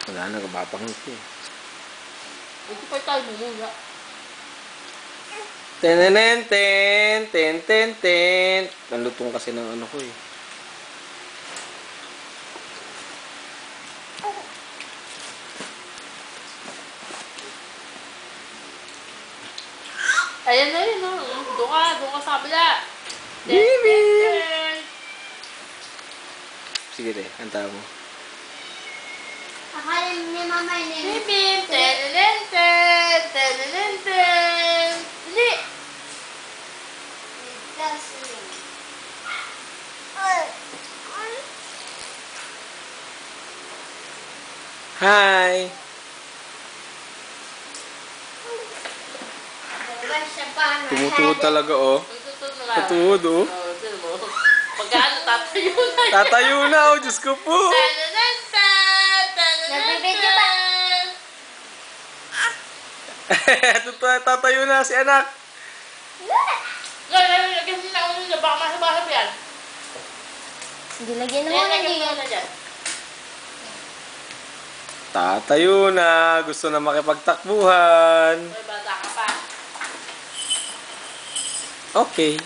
Wala na, kapapangiti. Ito pa tayo muna. Tenenenten, ten. Nalutong kasi ng ano ko eh. Ayan na yun, no? Doon ka sa kabila. Bibi! Sige de, kanta mo. Akala ni Mama ni Bim, tenenenten. Dali! Hi! Tumutuhod talaga oh. Magtutunog na. Tumutuhod oh. Tignan mo. Pagkaano tatayo na. Tatayo na oh, Diyos ko po. Nagbibidyo ba? Tatayo na si anak. Lagyan mo na ulo niya. Baka masabahap yan. Hindi lagyan mo Ayan, na lagyan mo din. na dyan. Tatayo na. Gusto na makipagtakbuhan. May bata ka pa. Okay.